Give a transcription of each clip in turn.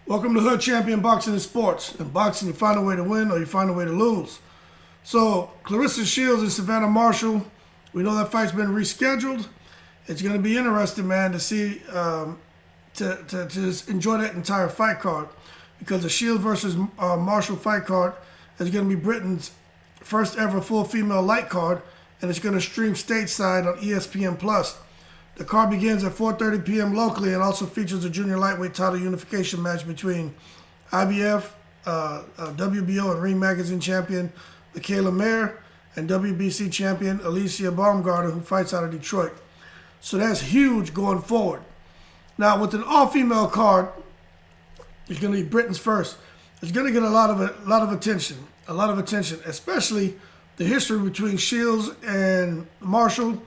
Welcome to Hood Champion Boxing and Sports. In boxing, you find a way to win or you find a way to lose. So, Claressa Shields and Savannah Marshall, we know that fight's been rescheduled. It's going to be interesting, man, to see, to just enjoy that entire fight card. Because the Shields versus Marshall fight card is going to be Britain's first ever full female light card, and it's going to stream stateside on ESPN+. The card begins at 4:30 p.m. locally and also features a junior lightweight title unification match between IBF, WBO, and Ring Magazine champion Michaela Mayer and WBC champion Alicia Baumgartner, who fights out of Detroit. So that's huge going forward. Now, with an all-female card, it's going to be Britain's first. It's going to get a lot of attention, especially the history between Shields and Marshall.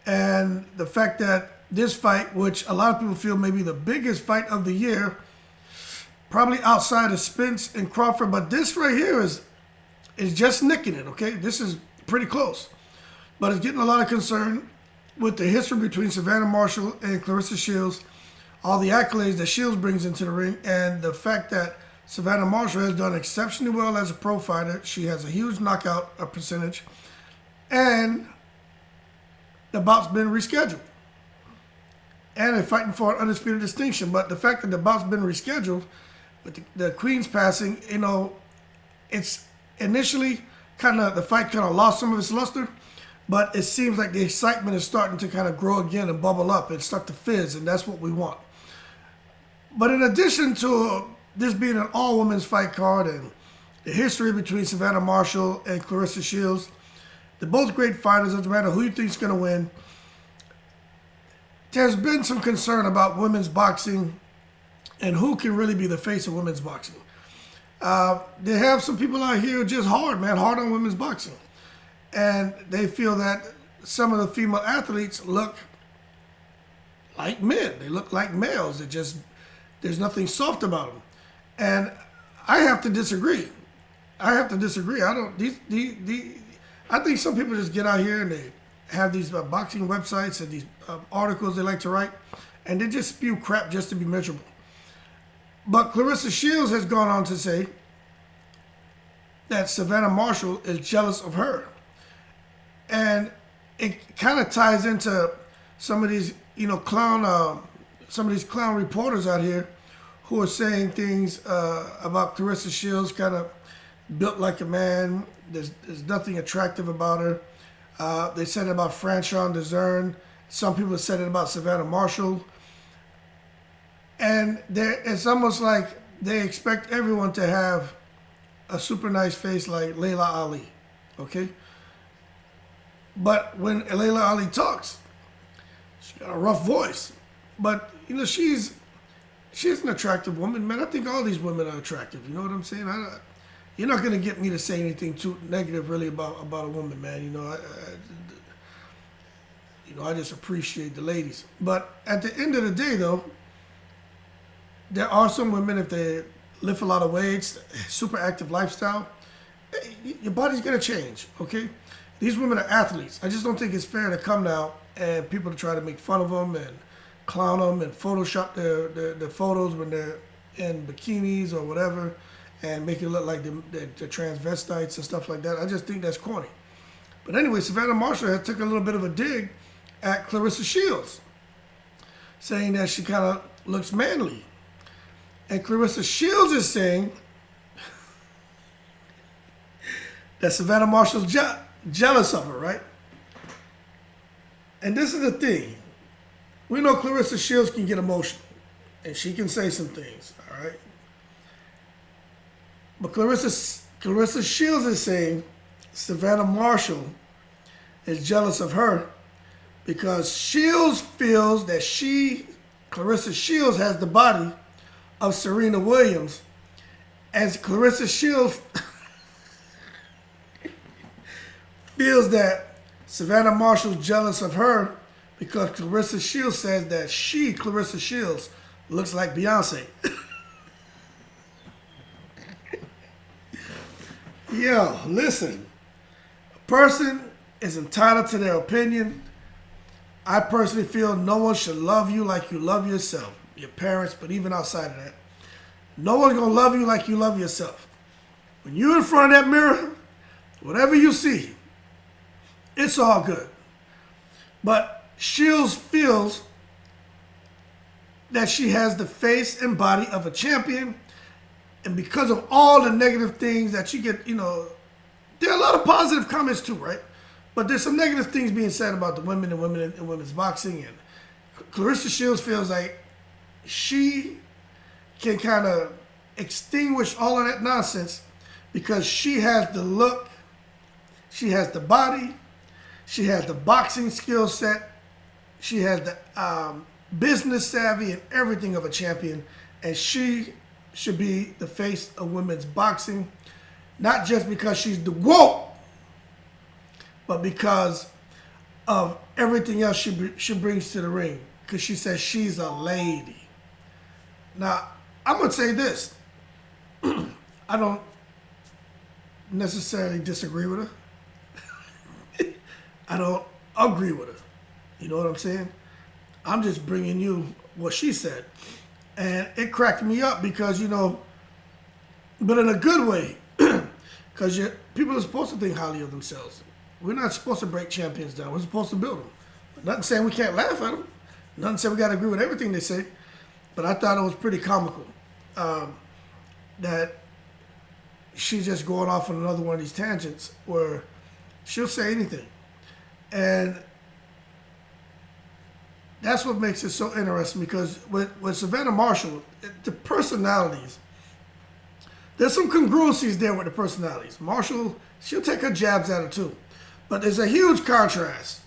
And the fact that this fight, which a lot of people feel may be the biggest fight of the year, probably outside of Spence and Crawford, but this right here is just nicking it, okay? This is pretty close. But it's getting a lot of concern with the history between Savannah Marshall and Claressa Shields, all the accolades that Shields brings into the ring, and the fact that Savannah Marshall has done exceptionally well as a pro fighter. She has a huge knockout percentage, and the bout's been rescheduled. And they're fighting for an undisputed distinction. But the fact that the bout's been rescheduled, with the Queen's passing, you know, it's initially the fight kind of lost some of its luster, but it seems like the excitement is starting to kind of grow again and bubble up and start to fizz, and that's what we want. But in addition to this being an all-women's fight card and the history between Savannah Marshall and Claressa Shields, they're both great fighters. Doesn't matter who you think is going to win. There's been some concern about women's boxing and who can really be the face of women's boxing. They have some people out here just hard on women's boxing. And they feel that some of the female athletes look like men. They look like males. There's nothing soft about them. And I have to disagree. I think some people just get out here and they have these boxing websites and these articles they like to write, and they just spew crap just to be miserable. But Claressa Shields has gone on to say that Savannah Marshall is jealous of her. And it kind of ties into some of these, clown reporters out here who are saying things about Claressa Shields, kind of built like a man. There's nothing attractive about her. They said it about Franchon Dezern. Some people have said it about Savannah Marshall. And it's almost like they expect everyone to have a super nice face like Layla Ali, okay? But when Layla Ali talks, she's got a rough voice. But, she's an attractive woman, man. I think all these women are attractive. You know what I'm saying? You're not going to get me to say anything too negative, really, about a woman, man. I just appreciate the ladies. But at the end of the day, though, there are some women, if they lift a lot of weights, super active lifestyle, your body's going to change, okay? These women are athletes. I just don't think it's fair to come now and people to try to make fun of them and clown them and Photoshop their photos when they're in bikinis or whatever, and make it look like the transvestites and stuff like that. I just think that's corny. But anyway, Savannah Marshall took a little bit of a dig at Claressa Shields, saying that she kind of looks manly. And Claressa Shields is saying that Savannah Marshall's jealous of her, right? And this is the thing. We know Claressa Shields can get emotional, and she can say some things, all right? But Claressa Shields is saying Savannah Marshall is jealous of her because Shields feels that Claressa Shields, has the body of Serena Williams, as Claressa Shields feels that Savannah Marshall's jealous of her because Claressa Shields says that Claressa Shields, looks like Beyonce. Yo, listen. A person is entitled to their opinion. I personally feel no one should love you like you love yourself, your parents, but even outside of that. No one's going to love you like you love yourself. When you're in front of that mirror, whatever you see, it's all good. But Shields feels that she has the face and body of a champion. And because of all the negative things that you get, there are a lot of positive comments too, right? But there's some negative things being said about the women and women's boxing. And Claressa Shields feels like she can kind of extinguish all of that nonsense because she has the look, she has the body, she has the boxing skill set, she has the business savvy and everything of a champion, and she should be the face of women's boxing, not just because she's the GOAT, but because of everything else she brings to the ring, because she says she's a lady. Now, I'm going to say this. I don't necessarily disagree with her. I don't agree with her. You know what I'm saying? I'm just bringing you what she said. And it cracked me up because, but in a good way. Because people are supposed to think highly of themselves. We're not supposed to break champions down. We're supposed to build them. But nothing saying we can't laugh at them. Nothing saying we got to agree with everything they say. But I thought it was pretty comical that she's just going off on another one of these tangents where she'll say anything. And that's what makes it so interesting because with Savannah Marshall, the personalities, there's some congruencies there with the personalities. Marshall, she'll take her jabs at her too. But there's a huge contrast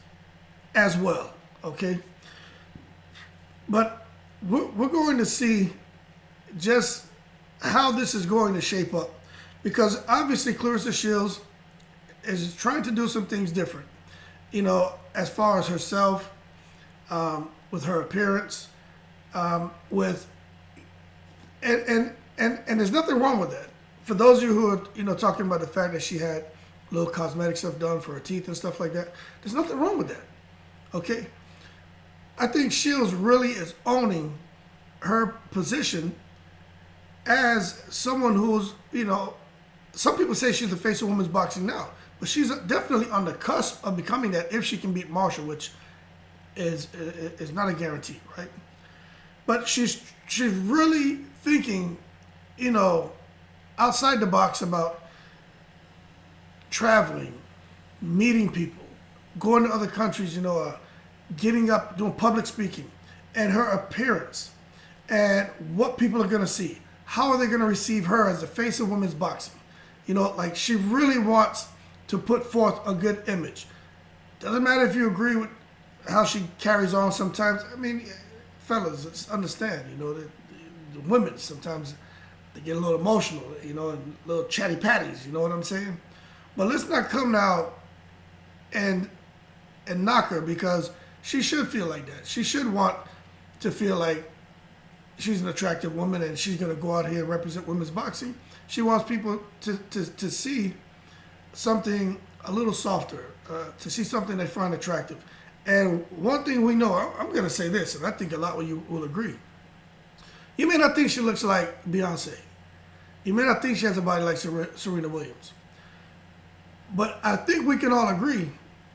as well, okay? But we're going to see just how this is going to shape up because obviously Claressa Shields is trying to do some things different, as far as herself, with her appearance, and there's nothing wrong with that. For those of you who are, talking about the fact that she had little cosmetic stuff done for her teeth and stuff like that, there's nothing wrong with that, okay? I think Shields really is owning her position as someone who's, some people say she's the face of women's boxing now, but she's definitely on the cusp of becoming that if she can beat Marshall, which is not a guarantee, right? But she's really thinking, outside the box about traveling, meeting people, going to other countries, getting up, doing public speaking, and her appearance, and what people are going to see. How are they going to receive her as the face of women's boxing? Like she really wants to put forth a good image. Doesn't matter if you agree with how she carries on sometimes. I mean, fellas, understand, the women sometimes they get a little emotional, and little chatty patties, you know what I'm saying? But let's not come now and knock her because she should feel like that. She should want to feel like she's an attractive woman and she's going to go out here and represent women's boxing. She wants people to see something a little softer, to see something they find attractive. And one thing we know, I'm going to say this, and I think a lot of you will agree. You may not think she looks like Beyonce. You may not think she has a body like Serena Williams. But I think we can all agree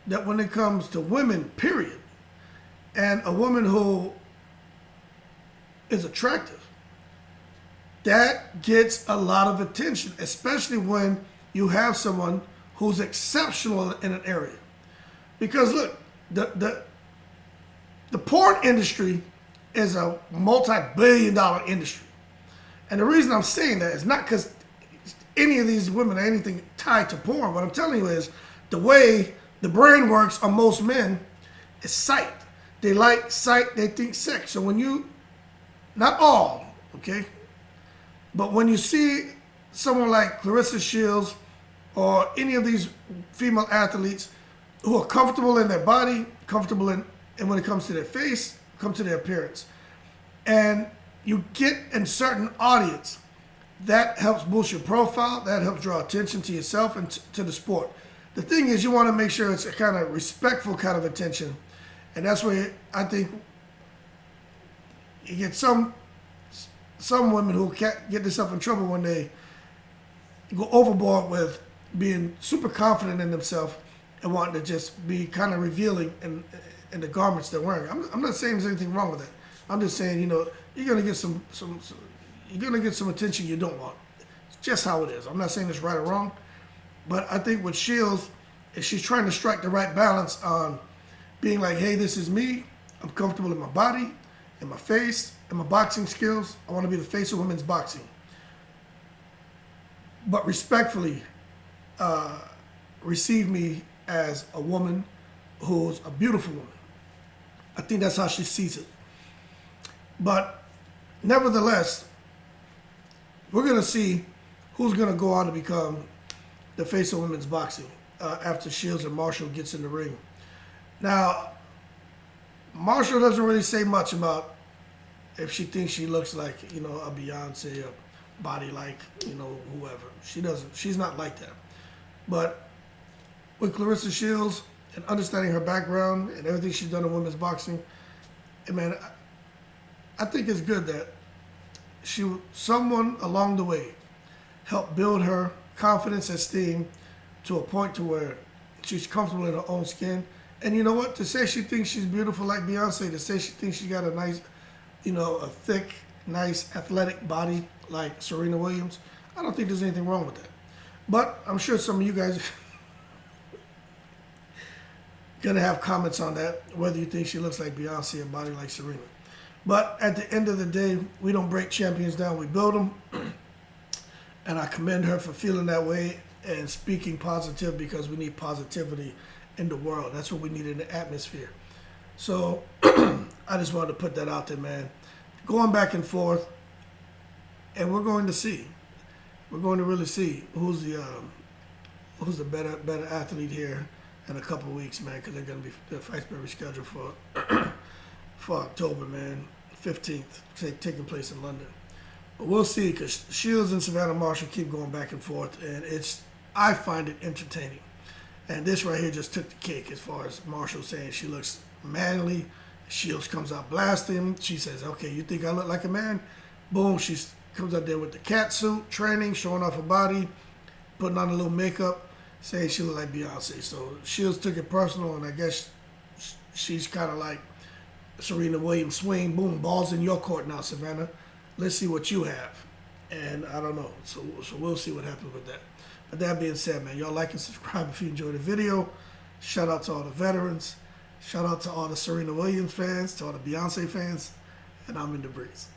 that when it comes to women, period, and a woman who is attractive, that gets a lot of attention, especially when you have someone who's exceptional in an area. Because look, the porn industry is a multi-billion-dollar industry. And the reason I'm saying that is not because any of these women are anything tied to porn. What I'm telling you is the way the brain works on most men is sight. They like sight, they think sex. So when you, not all, okay, but when you see someone like Claressa Shields or any of these female athletes who are comfortable in their body, comfortable in when it comes to their face, come to their appearance, and you get in certain audience, that helps boost your profile, that helps draw attention to yourself and to the sport. The thing is, you want to make sure it's a kind of respectful kind of attention, and that's where I think you get some some women who can't get themselves in trouble when they go overboard with being super confident in themselves and wanting to just be kind of revealing in the garments they're wearing. I'm not saying there's anything wrong with that. I'm just saying, you're gonna get some you're gonna get some attention you don't want. It's just how it is. I'm not saying it's right or wrong, but I think with Shields, if she's trying to strike the right balance on being like, hey, this is me. I'm comfortable in my body, in my face, in my boxing skills. I want to be the face of women's boxing. But respectfully, receive me as a woman who's a beautiful woman. I think that's how she sees it. But nevertheless, we're going to see who's going to go on to become the face of women's boxing after Shields and Marshall gets in the ring. Now, Marshall doesn't really say much about if she thinks she looks like, a Beyonce, a body like, whoever. She doesn't. She's not like that. But with Claressa Shields and understanding her background and everything she's done in women's boxing, man, I think it's good that someone along the way helped build her confidence, esteem to a point to where she's comfortable in her own skin. And you know what? To say she thinks she's beautiful like Beyonce, to say she thinks she got a nice, a thick, nice, athletic body like Serena Williams, I don't think there's anything wrong with that. But I'm sure some of you guys gonna have comments on that, whether you think she looks like Beyonce or body like Serena. But at the end of the day, we don't break champions down, we build them. And I commend her for feeling that way and speaking positive, because we need positivity in the world. That's what we need in the atmosphere. So I just wanted to put that out there, man. Going back and forth, and we're going to see. We're going to really see who's the better athlete here in a couple of weeks, man, because the fight's been rescheduled for October, man, 15th, taking place in London. But we'll see, because Shields and Savannah Marshall keep going back and forth, and I find it entertaining. And this right here just took the cake as far as Marshall saying she looks manly. Shields comes out blasting. She says, okay, you think I look like a man? Boom, she comes out there with the cat suit, training, showing off her body, putting on a little makeup, saying she look like Beyonce. So Shields took it personal, and I guess she's kind of like Serena Williams swing, boom, ball's in your court now, Savannah. Let's see what you have. And I don't know. So we'll see what happens with that. But that being said, man, y'all like and subscribe if you enjoyed the video. Shout out to all the veterans. Shout out to all the Serena Williams fans, to all the Beyonce fans. And I'm in the breeze.